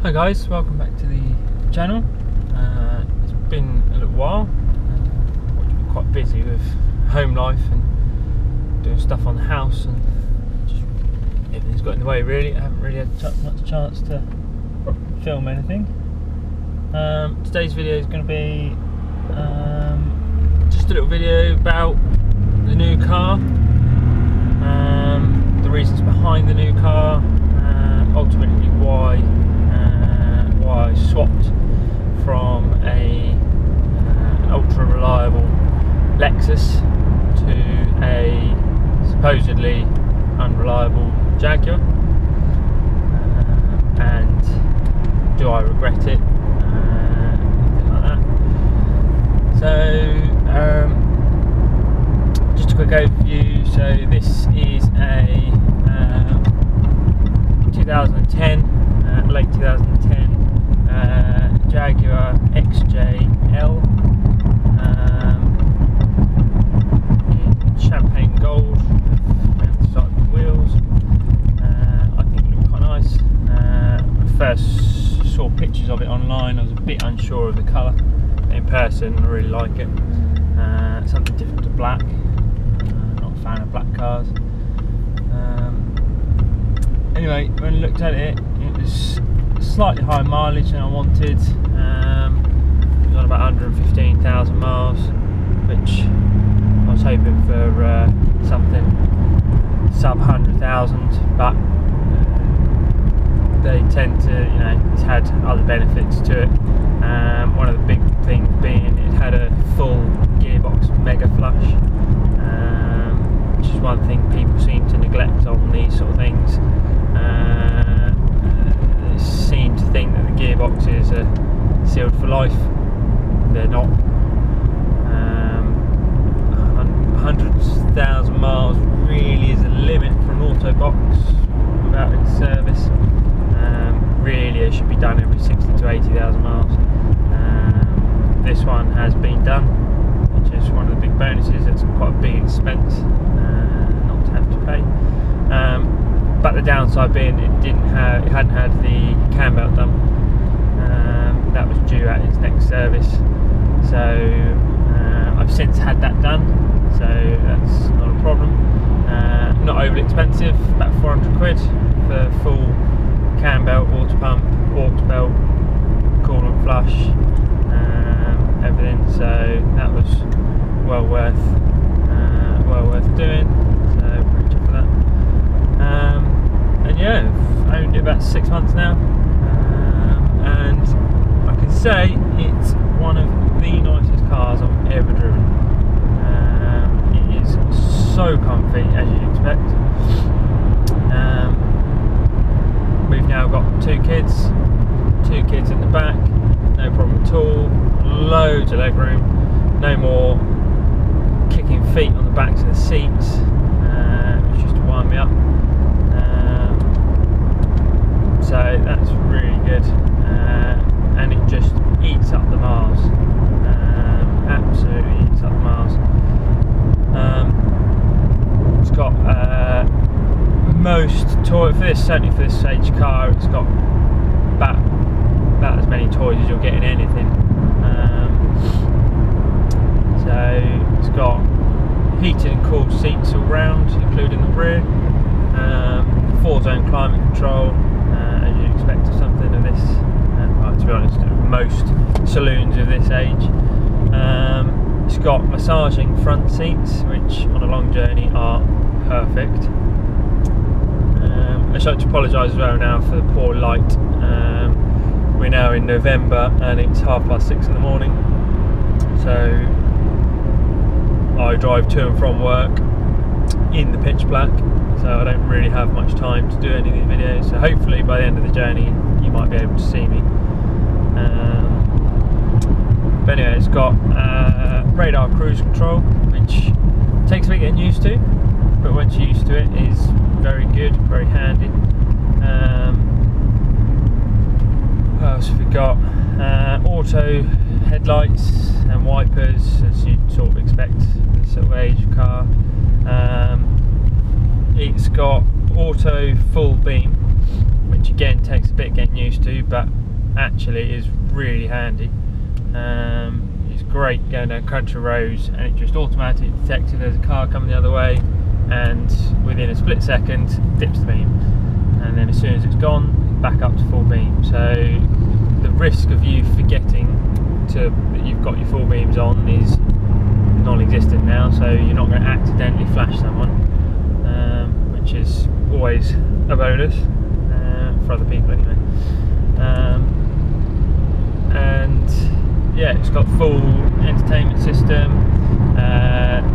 Hi guys, welcome back to the channel. It's been a little while. I've been quite busy with home life and doing stuff on the house, and just everything's got in the way really. I haven't really had much chance to film anything. Today's video is going to be just a little video about the new car, the reasons behind the new car, ultimately why I swapped from an ultra reliable Lexus to a supposedly unreliable Jaguar, and do I regret it, anything like that. So just a quick overview. So this is a 2010, late 2010 Jaguar XJL in champagne gold with motorcycle wheels. I think it looked quite nice. When I first saw pictures of it online, I was a bit unsure of the colour. In person, I really like it. Something different to black. Not a fan of black cars. Anyway, when I looked at it, it was slightly higher mileage than I wanted. It was on about 115,000 miles, which I was hoping for something sub 100,000, but they tend to, it's had other benefits to it. One of the big things being it had a full gearbox mega flush, which is one thing people seem to neglect on these sort of things. They seem to think that the gearboxes are sealed for life. They're not. 100,000 miles really is a limit for an auto box without its service. Really, it should be done every 60 to 80,000 miles. This one has been done, which is one of the big bonuses. It's quite a big expense not to have to pay. But the downside being it hadn't had the cam belt done. That was due at its next service. So I've since had that done, so that's not a problem. Not overly expensive, about 400 quid for full cam belt, water pump, aux belt, coolant flush, everything. So that was well worth doing. So pretty chuffed for that. And yeah, I've owned it about 6 months now, and I can say it's one of the nicest cars I've ever driven. It is so comfy, as you'd expect. We've now got two kids in the back, no problem at all, loads of legroom, no more kicking feet on the backs of the seats, which used to wind me up. So that's really good, and it just eats up the miles, absolutely eats up the miles. It's got most toy for this, certainly for this age car. It's got about as many toys as you'll get in anything. So it's got heated and cooled seats all round, including the rear. 4-zone climate control, as you'd expect of something of this. Well, to be honest, most saloons of this age. It's got massaging front seats, which on a long journey are perfect. I should like to apologise as well now for the poor light. We're now in November and it's 6:30 in the morning, so I drive to and from work in the pitch black, so I don't really have much time to do any of these videos. So hopefully by the end of the journey you might be able to see me. But anyway, it's got radar cruise control, which takes a bit getting used to, but once you're used to it, is very good, very handy. What else have we got? Auto headlights and wipers, as you'd sort of expect in this sort of age of car. It's got auto full beam, which again takes a bit getting used to, but actually is really handy. It's great going down country roads, and it just automatically detects if there's a car coming the other way, and within a split second dips the beam, and then as soon as it's gone, back up to full beam. So the risk of you forgetting that you've got your full beams on is non-existent now, so you're not going to accidentally flash someone, which is always a bonus for other people anyway. And yeah, it's got full entertainment system,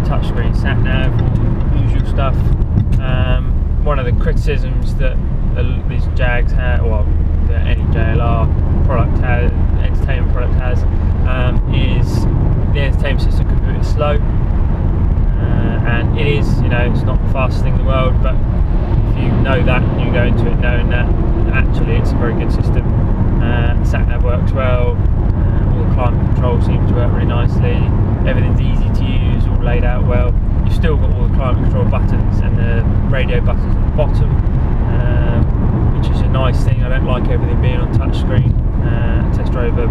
touchscreen sat nav, all the usual stuff. One of the criticisms that these Jags have, well, that any JLR product has, entertainment product has, is the entertainment system can be a bit slow, and it is, you know, it's not the fastest thing in the world, but if you know that and you go into it knowing that, actually it's a very good system. Sat nav works well, all the climate control seems to work really nicely, everything's easy to use, all laid out well. You've still got all the climate control buttons and the radio buttons at the bottom, which is a nice thing. I don't like everything being on touchscreen. Test drove a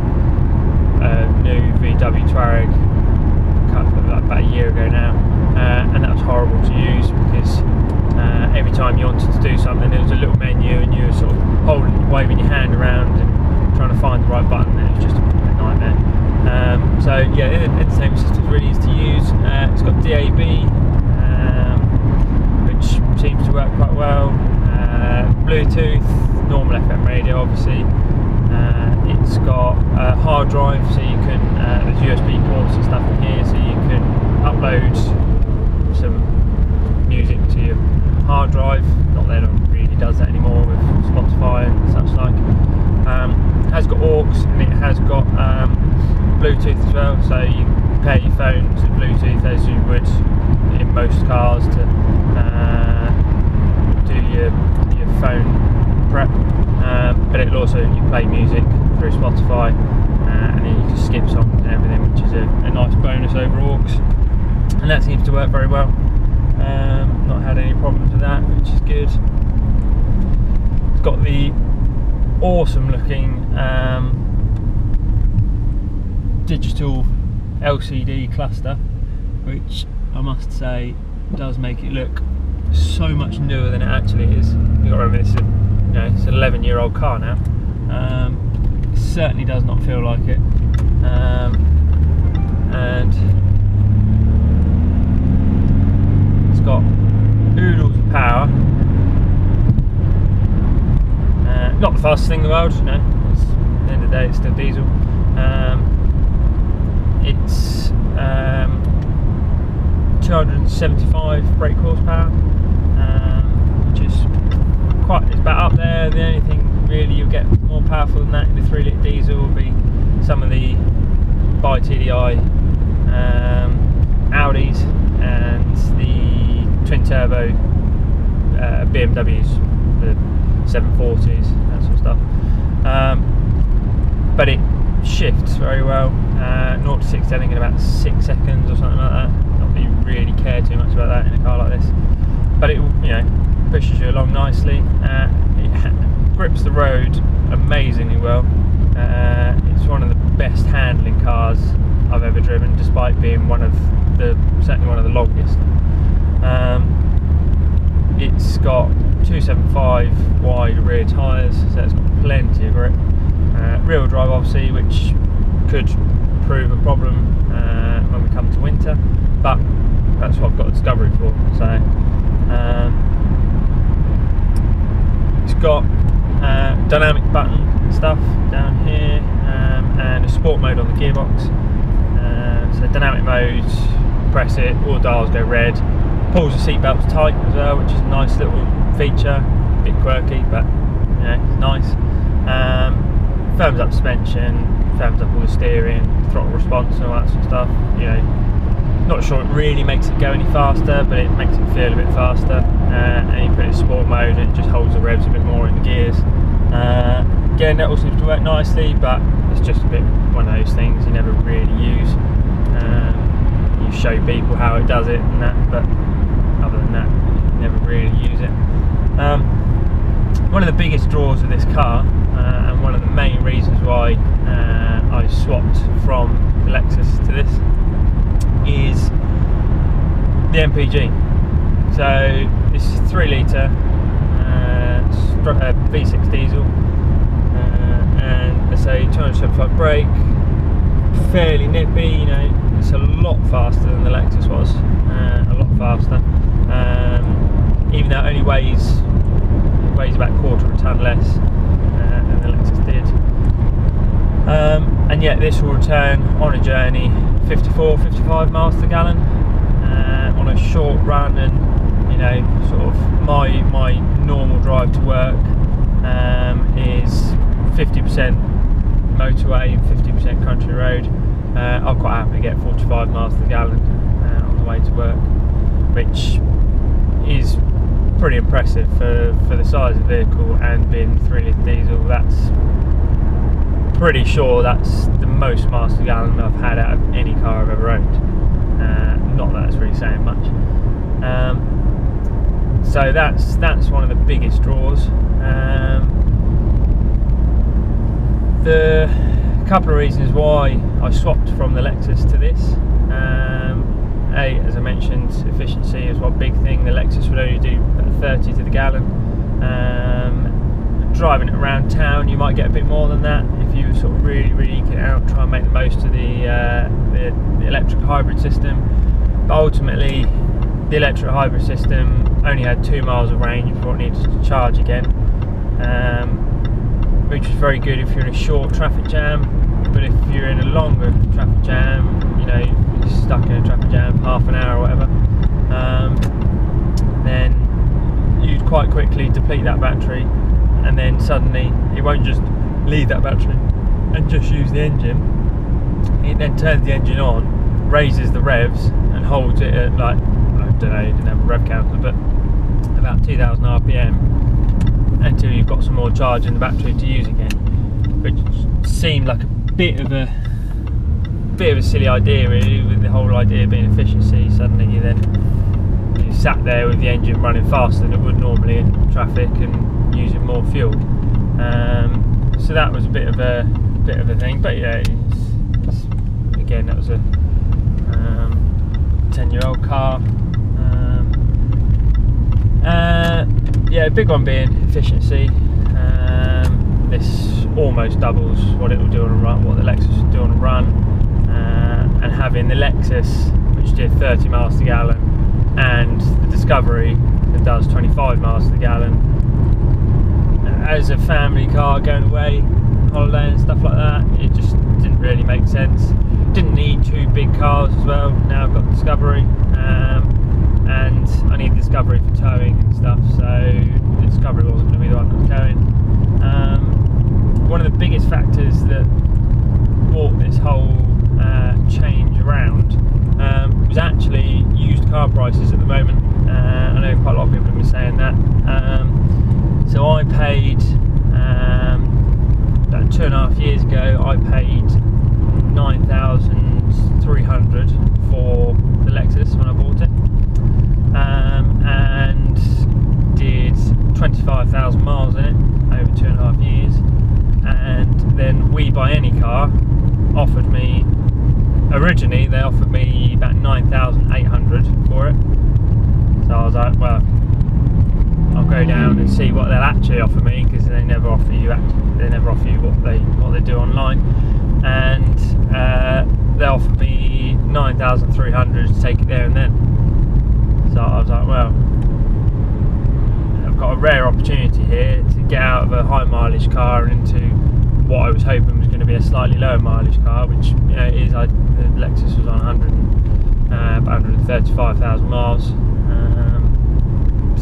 new VW Touareg about a year ago now, and that was horrible to use because every time you wanted to do something, there was a little menu and you were sort of waving your hand around and trying to find the right button, and it was just a nightmare. So yeah, the entertainment system is really easy to use. It's got DAB, which seems to work quite well. Bluetooth, normal FM radio obviously. It's got a hard drive, so you can, there's USB ports and stuff in here, so you can upload some music to your hard drive. Not that it really does that anymore with Spotify and such like. It has got aux, and it has got Bluetooth as well, so you can pair your phone to Bluetooth as you would in most cars to do your phone prep. But it'll also, you play music through Spotify, and then you can skip songs and everything, which is a nice bonus over aux, and that seems to work very well. Not had any problems with that, which is good. It's got the awesome looking digital LCD cluster, which I must say does make it look so much newer than it actually is. You've got to remember this is it's an 11-year-old car now. It certainly does not feel like it, and it's got oodles of power. Not the fastest thing in the world, you know. At the end of the day, it's still diesel. It's 275 brake horsepower, which is it's about up there. The only thing really you'll get more powerful than that in the 3-litre diesel will be some of the by TDI Audis and the twin turbo BMWs, the 740s, that sort of stuff. But it shifts very well. 0 to 60 I think in about 6 seconds or something like that. Not that you really care too much about that in a car like this, but it, you know, pushes you along nicely. It grips the road amazingly well. It's one of the best handling cars I've ever driven, despite being certainly one of the longest. It's got 275 wide rear tyres, so it's got plenty of grip. Rear drive obviously, which could prove a problem when we come to winter, but that's what I've got a Discovery for. So it's got dynamic button stuff down here, and a sport mode on the gearbox. So dynamic mode, press it, all the dials go red, pulls the seat belts tight as well, which is a nice little feature, a bit quirky, but you know, it's nice. Firms up suspension, firms up all the steering, throttle response and all that sort of stuff. You know, not sure it really makes it go any faster, but it makes it feel a bit faster. And you put it in sport mode, and it just holds the revs a bit more in the gears. Again, that all seems to work nicely, but it's just a bit one of those things you never really use. You show people how it does it and that, but other than that, you never really use it. one of the biggest draws of this car, and one of the main reasons why I swapped from the Lexus to this, is the MPG. So this is 3 litre V6 diesel, and let's say 275 brake, fairly nippy. You know, it's a lot faster than the Lexus was, a lot faster. Even though it only weighs about a quarter of a tonne less than the Lexus did. And yet this will return on a journey 54-55 miles per gallon on a short run, and you know, sort of my normal drive to work is 50% motorway and 50% country road. I'll quite happily get 45 miles per gallon on the way to work, which is pretty impressive for the size of the vehicle and being 3 litre diesel. That's pretty sure that's the most miles per gallon I've had out of any car I've ever owned. Not that it's really saying much. So that's one of the biggest draws. The couple of reasons why I swapped from the Lexus to this. As I mentioned, efficiency is one big thing. The Lexus would only do 30 to the gallon. Driving it around town, you might get a bit more than that if you sort of really eke it out, try and make the most of the electric hybrid system. But ultimately, the electric hybrid system only had 2 miles of range before it needed to charge again, which is very good if you're in a short traffic jam. But if you're in a longer traffic jam, you know, you're stuck in a traffic jam half an hour or whatever, then you'd quite quickly deplete that battery, and then suddenly it won't just leave that battery and just use the engine. It then turns the engine on, raises the revs, and holds it at, like, I don't know, you didn't have a rev counter, but about 2000 RPM until you've got some more charge in the battery to use again, which seemed like a bit of a silly idea really, with the whole idea being efficiency. Suddenly you sat there with the engine running faster than it would normally in traffic and using more fuel. So that was a bit of a thing. But yeah, again, that was a 10-year-old car. Yeah, big one being efficiency. This almost doubles what it will do on a run, what the Lexus will do on a run, and having the Lexus, which did 30 miles per gallon, and the Discovery that does 25 miles per gallon, as a family car going away, holiday and stuff like that, it just didn't really make sense. Didn't need 2 big cars as well. Now I've got the Discovery, and I need the Discovery for towing and stuff, so the Discovery wasn't going to be the one that was towing. One of the biggest factors that brought this whole change around was actually used car prices at the moment. I know quite a lot of people have been saying that. So I paid, about 2.5 years ago, I paid 9,300 for the Lexus when I bought it, and did 25,000 miles in it over 2.5 years. And then We Buy Any Car offered me, originally they offered me about 9,800 for it. So I was like, well, I'll go down and see what they'll actually offer me, because they never offer you what they do online. And they offered me 9,300 to take it there and then. So I was like, well, I've got a rare opportunity here to get out of a high mileage car and into what I was hoping was going to be a slightly lower mileage car, which, you know, it is. The Lexus was on 135,000 miles.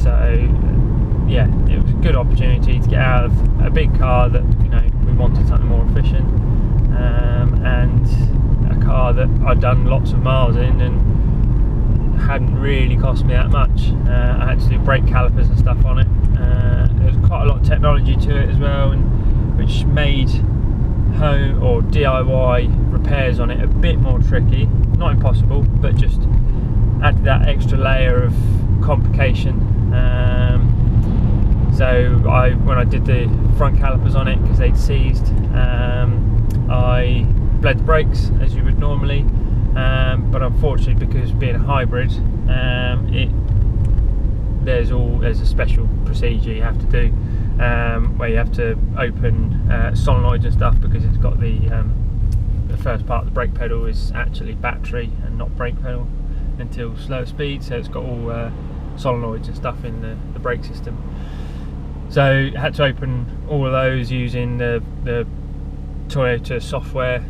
So yeah, it was a good opportunity to get out of a big car that, you know, we wanted something more efficient, and a car that I'd done lots of miles in and hadn't really cost me that much. I had to do brake calipers and stuff on it. There was quite a lot of technology to it as well, and which made home or DIY repairs on it a bit more tricky. Not impossible, but just added that extra layer of complication. So when I did the front calipers on it, because they'd seized, I bled the brakes as you would normally, but unfortunately, because being a hybrid, there's a special procedure you have to do, where you have to open solenoids and stuff, because it's got the first part of the brake pedal is actually battery and not brake pedal until slower speed, so it's got all solenoids and stuff in the brake system. So I had to open all of those using the Toyota software.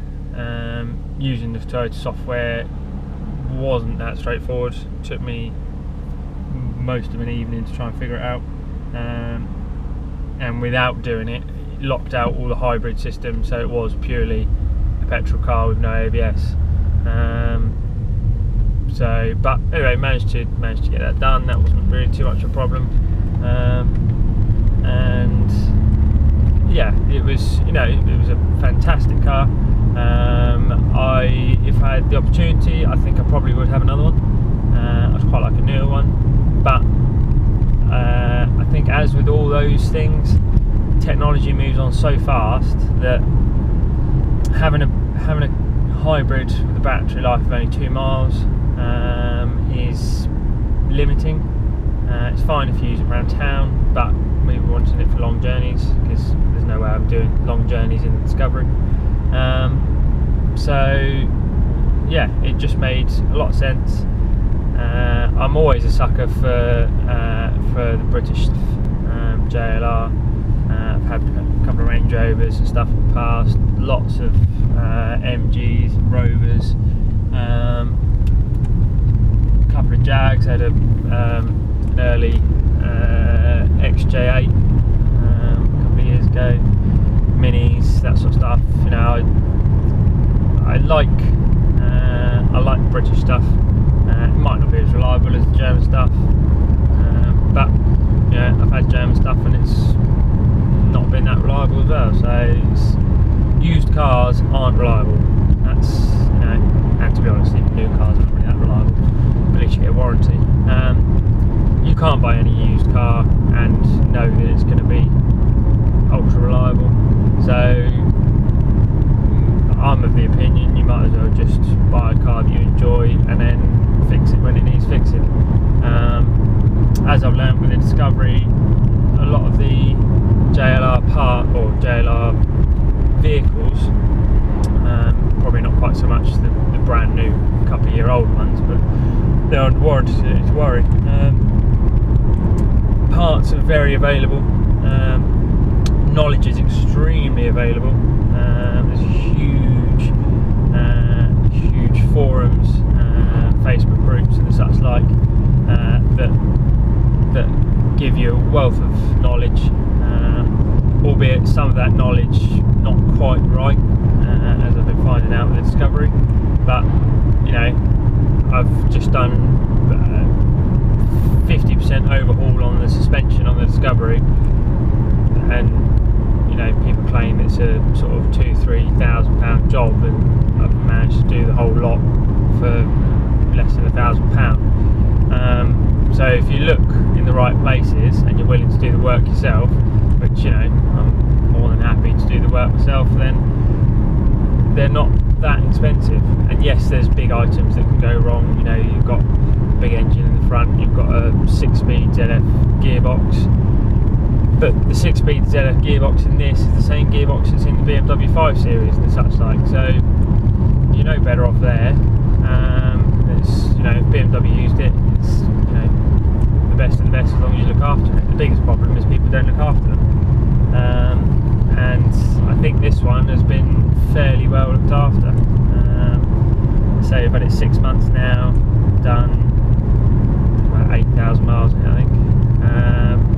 Using the Toyota software wasn't that straightforward. It took me most of an evening to try and figure it out, and without doing it, it locked out all the hybrid systems, so it was purely a petrol car with no ABS. But anyway, managed to get that done. That wasn't really too much of a problem, and yeah, it was a fantastic car. If I had the opportunity, I think I probably would have another one. I'd quite like a newer one, but I think, as with all those things, technology moves on so fast that having a hybrid with a battery life of only 2 miles is limiting. It's fine if you use it around town, but we were wanting it for long journeys, because there's no way I'm doing long journeys in the Discovery. So yeah, it just made a lot of sense. I'm always a sucker for the British JLR. I've had a couple of Range Rovers and stuff in the past, lots of MGs, Rovers, a couple of Jags. I had an early XJ8 a couple of years ago, minis, that sort of stuff. I like the British stuff. It might not be as reliable as the German stuff, but I've had German stuff and it's not been that reliable as well. So used cars aren't reliable. That's and to be honest, even new cars aren't really that reliable. At least you get a warranty. You can't buy any used car and know that it's going to be ultra reliable. So I'm of the opinion you might as well just buy a car that you enjoy and then fix it when it needs fixing. As I've learned with the Discovery, a lot of the JLR JLR vehicles, probably not quite so much the brand new couple of year old ones, but they're on warranty, so you don't need to worry. Parts are very available. Knowledge is extremely available. There's huge forums, Facebook groups and such like, that give you a wealth of knowledge, albeit some of that knowledge not quite right, as I've been finding out with the Discovery. But I've just done 50% overhaul on the suspension on the Discovery, and people claim it's a sort of £2,000-3,000 job, and I've managed to do the whole lot for less than £1,000. So if you look in the right places and you're willing to do the work yourself, which I'm more than happy to do the work myself, then they're not that expensive. And yes, there's big items that can go wrong. You've got a big engine in the front, you've got a 6-speed ZF gearbox, but the 6-speed ZF gearbox in this is the same gearbox that's in the BMW 5 Series and such like, so better off there. If BMW used it, it's the best of the best as long as you look after it. The biggest problem is people don't look after them, and I think this one has been fairly well looked after. So I've had it 6 months now, done about 8,000 miles in it, I think,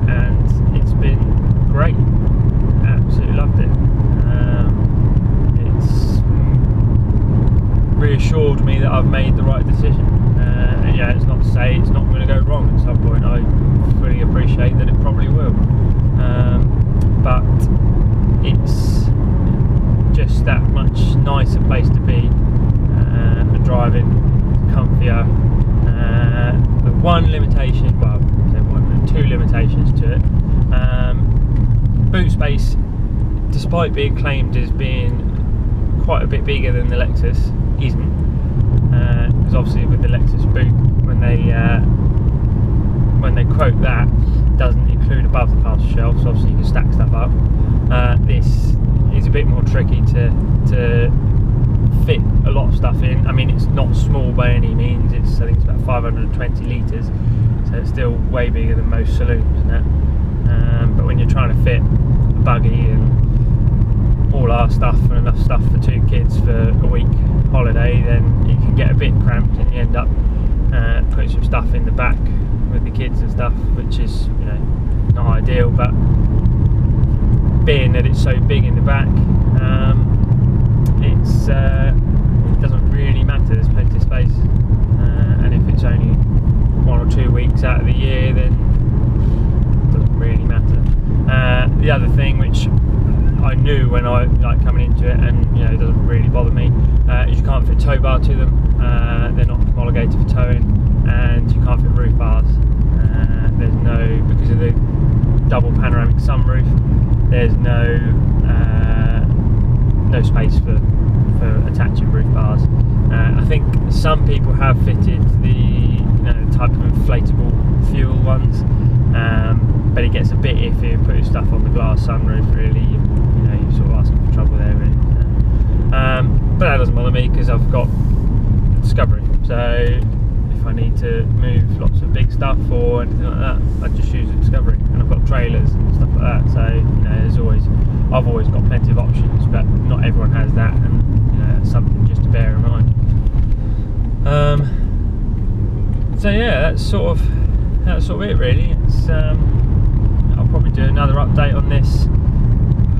and it's been great. Absolutely loved it. It's reassured me that I've made the right decision. And it's not to say it's not going to go wrong at some point. I fully appreciate that it probably will, but it's just that much nicer place to be, and driving comfier. The one limitation, well, there are 2 limitations to it. space, despite being claimed as being quite a bit bigger than the Lexus, isn't, because obviously with the Lexus boot, when they quote that, doesn't include above the parcel shelf, so obviously you can stack stuff up. This is a bit more tricky to fit a lot of stuff in. I mean, it's not small by any means. I think it's about 520 litres, so it's still way bigger than most saloons and that. But when you're trying to fit a buggy and all our stuff and enough stuff for 2 kids for a week holiday, then you can get a bit cramped and you end up putting some stuff in the back with the kids and stuff, which is, you know, not ideal. But being that it's so big in the back, it doesn't really matter. There's plenty of space, and if it's only 1 or 2 weeks out of the year, then it doesn't really matter. The other thing which I knew when I like coming into it, and you know, it doesn't really bother me, is you can't fit tow bar to them. They're not homologated for towing, and you can't fit roof bars. There's no, because of the double panoramic sunroof, there's no space for attaching roof bars. I think some people have fitted the type of inflatable fuel ones, but it gets a bit iffy if putting stuff on the glass sunroof. Really, you're sort of asking for trouble there, really. But that doesn't bother me because I've got Discovery. So if I need to move lots of big stuff or anything like that, I just use a Discovery, and I've got trailers and stuff like that. So I've always got plenty of options, but not everyone has that, and it's something just to bear in mind. So yeah, that's sort of it really. It's I'll probably do another update on this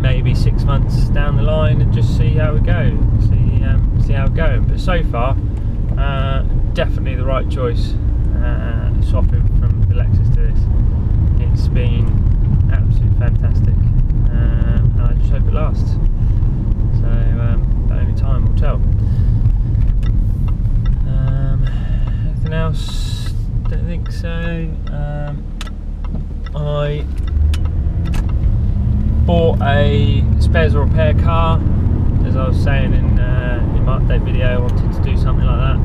maybe 6 months down the line and just see how we go, see how it's going. But so far, definitely the right choice, swapping from the Lexus to this. It's been absolutely fantastic, and I just hope it lasts. So only time will tell. Anything else? Don't think so. I bought a spares or repair car, as I was saying in my update video. I wanted to do something like that.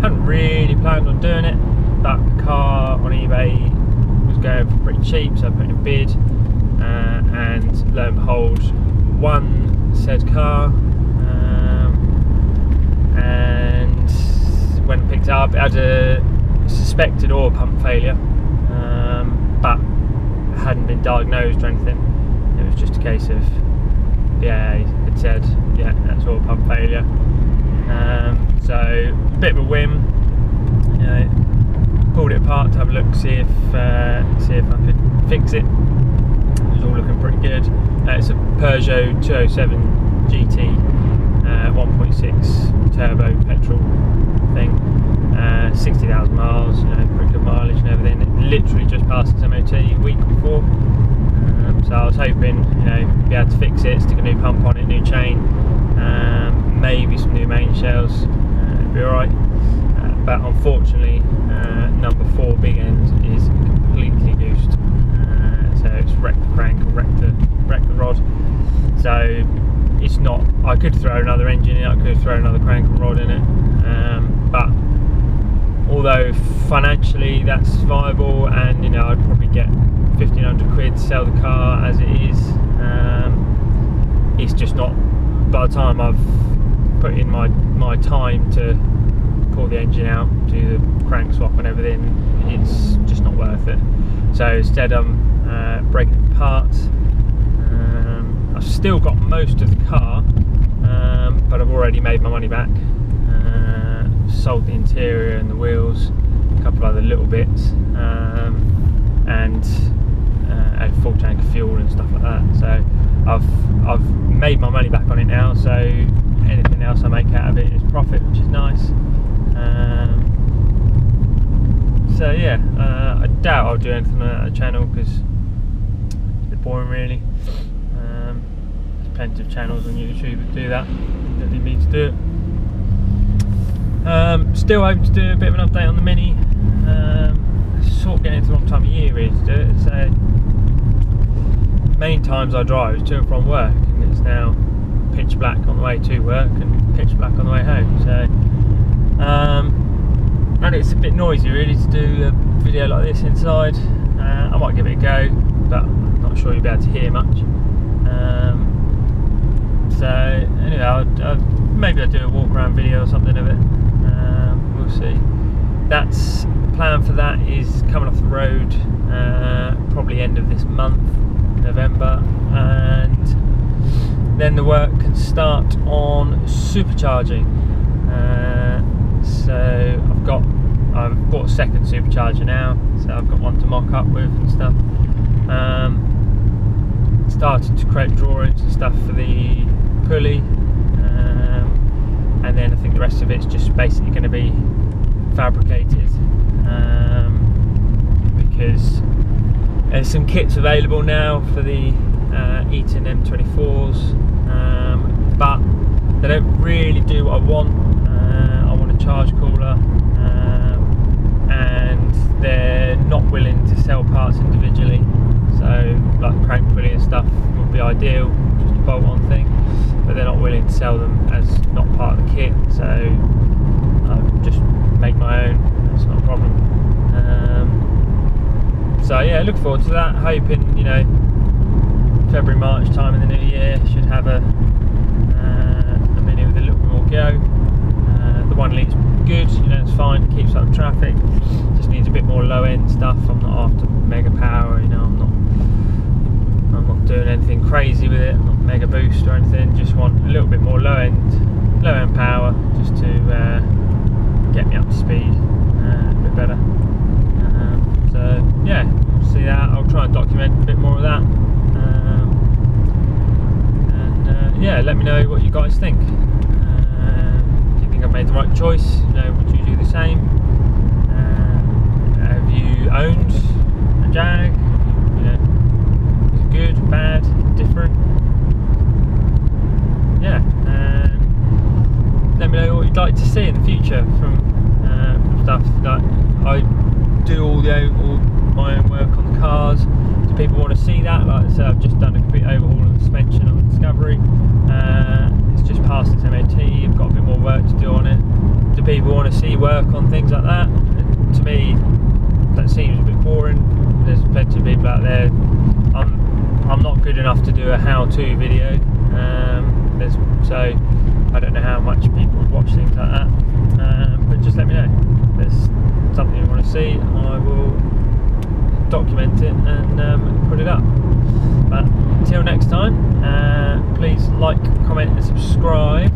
Hadn't really planned on doing it, but the car on eBay was going for pretty cheap, so I put in a bid, and lo and behold, won said car. And when I picked it up, it had a suspected oil pump failure, but hadn't been diagnosed or anything. It was just a case of, it said, that's oil pump failure. So a bit of a whim, pulled it apart to have a look, see if I could fix it. It was all looking pretty good. It's a Peugeot 207 GT, 1.6 turbo petrol thing, 60,000 miles, pretty good mileage and everything. It literally just passed its MOT a week before, so I was hoping, be able to fix it, stick a new pump on it, new chain, maybe some new main shells, it'd be alright. But unfortunately, number 4 big end is completely goosed, so it's wrecked the crank, wrecked the rod. So it's not, I could throw another engine in it, I could throw another crank and rod in it, but although financially that's viable, and I'd probably get 1,500 quid to sell the car as it is, it's just not, by the time I've put in my time to pull the engine out, do the crank swap and everything, it's just not worth it. So instead I'm breaking it apart. I've still got most of the car, but I've already made my money back. Sold the interior and the wheels, a couple of other little bits, and had a full tank of fuel and stuff like that. So I've made my money back on it now. So anything else I make out of it is profit, which is nice. So yeah, I doubt I'll do anything on that channel because it's a bit boring really. There's plenty of channels on YouTube that do that. You don't need me to do it. Still hoping to do a bit of an update on the Mini. Sort of getting into the wrong time of year really to do it. So main times I drive is to and from work, and it's now pitch black on the way to work and pitch black on the way home. So and it's a bit noisy really to do a video like this inside. I might give it a go, but I'm not sure you'll be able to hear much. So anyway, maybe I'll do a walk around video or something of it. We'll see. That's the plan for that, is coming off the road probably end of this month, November, and then the work can start on supercharging. So I've bought a second supercharger now, so I've got one to mock up with and stuff. Started to create drawings and stuff for the pulley, and then I think the rest of it's just basically going to be fabricated, because there's some kits available now for the Eaton M24s, but they don't really do what I want. I want a charge cooler, and they're not willing to sell parts individually. So like crank pulley and stuff would be ideal, just a bolt-on thing, but they're not willing to sell them as not part of the kit. So I'll just make my own. That's not a problem. So yeah, look forward to that. Hoping, you know, February, March time in the new year should have a Mini with a little bit more go. The 1 litre good, you know, it's fine, it keeps up traffic. Just needs a bit more low end stuff. I'm not after mega power, you know, I'm not doing anything crazy with it. I'm not mega boost or anything. Just want a little bit more low end power, just to get me up to speed a bit better. So yeah, we'll see that. I'll try and document a bit more of that. Yeah, let me know what you guys think. Do you think I've made the right choice? You know, would you do the same? Have you owned a Jag? You know, is it good, bad, different? Yeah, let me know what you'd like to see in the future from stuff. Like, I do all my own work on the cars. Do people want to see that? Like I said, I've just done a complete overhaul of the suspension on the Discovery. It's just passed its MOT. I've got a bit more work to do on it. Do people want to see work on things like that? To me, that seems a bit boring. There's plenty of people out there. I'm not good enough to do a how-to video. So I don't know how much people would watch things like that. But just let me know. If there's something you want to see, I will document it and put it up. But until next time, please like, comment and subscribe,